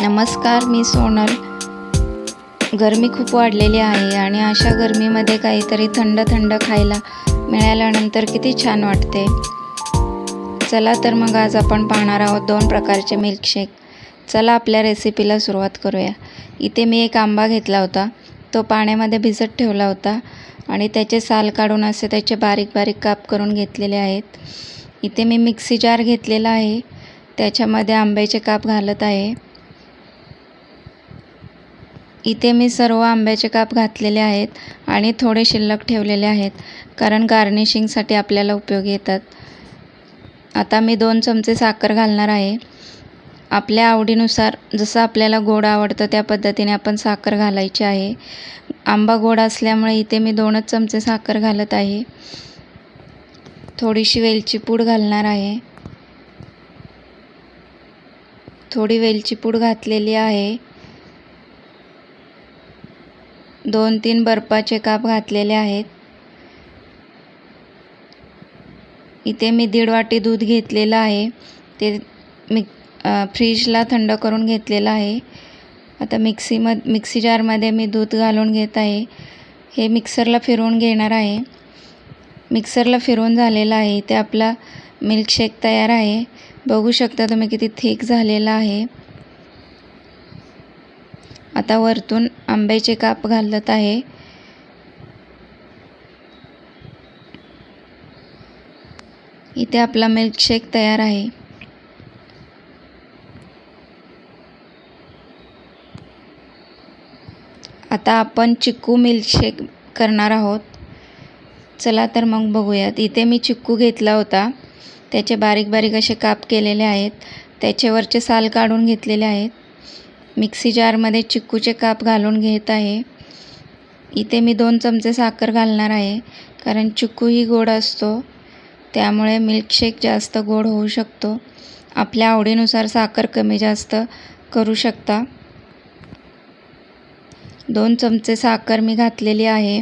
नमस्कार, मी सोनल। गरमी खूप वाढलेली आहे आणि अशा गरमीमध्ये काहीतरी थंड थंड खायला मिळाल्यानंतर किती छान वाटते। चला तर मग आज आपण पाहणार आहोत 2 प्रकारचे मिल्कशेक। चला आपल्या रेसिपीला सुरुवात करूया। इथे मी एक आंबा घेतला होता, तो पाण्यामध्ये भिजत ठेवला होता आणि त्याचे साल काढून असे त्याचे बारीक बारीक काप करून घेतलेले आहेत। इथे मी मिक्सी जार घेतलेला आहे, त्याच्यामध्ये आंब्याचे काप घालत आहे। इथे मी सर्व आंब्याचे काप घातलेले आहेत आणि थोडे शिल्लक ठेवलेले आहेत, कारण गार्निशिंगसाठी आपल्याला उपयोगी येतात। आता मी 2 चमचे साखर घालणार आहे। आपल्या आवडीनुसार जसं आपल्याला गोड आवडतं त्या पद्धतीने आपण साखर घालायची आहे। आंबा गोड असल्यामुळे इथे मी 2च चमचे साखर घालत आहे। थोडीशी वेलची पूड घालणार आहे। थोडी वेलची पूड घातलेली आहे। 2-3 बर्फाचे काप घातलेले आहेत। इथे मी 1.5 वाटी दूध घेतलेलं आहे, ते फ्रीजला थंड करून घेतलेलं आहे। आता मिक्सी जारमध्ये मी दूध घालून घेत आहे। हे मिक्सरला फिरवून घेणार आहे। मिक्सरला फिरवून झालेलं आहे। इथे आपला मिल्कशेक तयार आहे। बघू शकता तुम्ही किती थिक झालेला आहे। आता वरतून आंब्याचे काप घालत आहे। इथे आपला मिल्कशेक तयार आहे। आता आपण चिक्कू मिल्कशेक करणार आहोत। चला तर मग बघूयात। इथे मी चिक्कू घेतला होता, त्याचे बारीक बारीक असे काप केलेले आहेत, त्याचे वरचे साल काढून घेतलेले आहेत। मिक्सी जारमध्ये चिक्कूचे काप घालून घेत आहे। इथे मी 2 चमचे साखर घालणार आहे, कारण चिक्कूही गोड असतो, त्यामुळे मिल्कशेक जास्त गोड होऊ शकतो। आपल्या आवडीनुसार साखर कमी जास्त करू शकता। 2 चमचे साखर मी घातलेली आहे।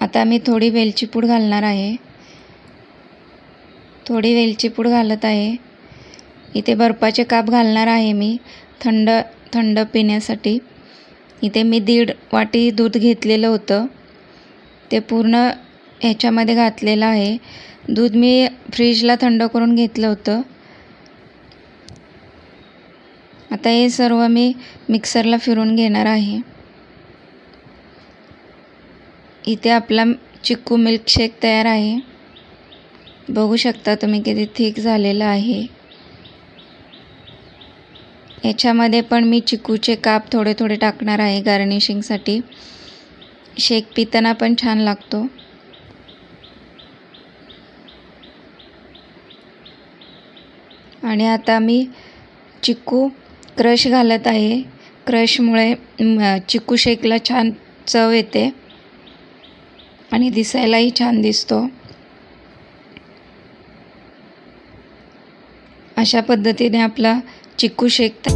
आता मी थोडी वेलची पूड घालणार आहे। थोडी वेलची पूड घालत आहे। इथे बर्फाचे काप घालणार आहे मी थंड पिण्यासाठी। इथे मी 1.5 वाटी दूध घेतलेलं होतं, ते पूर्ण ह्याच्यामध्ये घातलेलं आहे। दूध मी फ्रीजला थंड करून घेतलं होतं। आता हे सर्व मी मिक्सरला फिरवून घेणार आहे। इथे आपला चिक्कू मिल्कशेक तयार आहे। बघू शकता तुम्ही किती थिक झालेला आहे। याच्यामध्ये पण मी चिक्कूचे काप थोडे थोडे टाकणार आहे गार्निशिंगसाठी। शेक पिताना पण छान लागतो। आणि आता मी चिक्कू क्रश घालत आहे। क्रशमुळे चिक्कू शेकला छान चव येते आणि दिसायलाही छान दिसतो। अशा पद्धतीने आपला चिक्कू शेक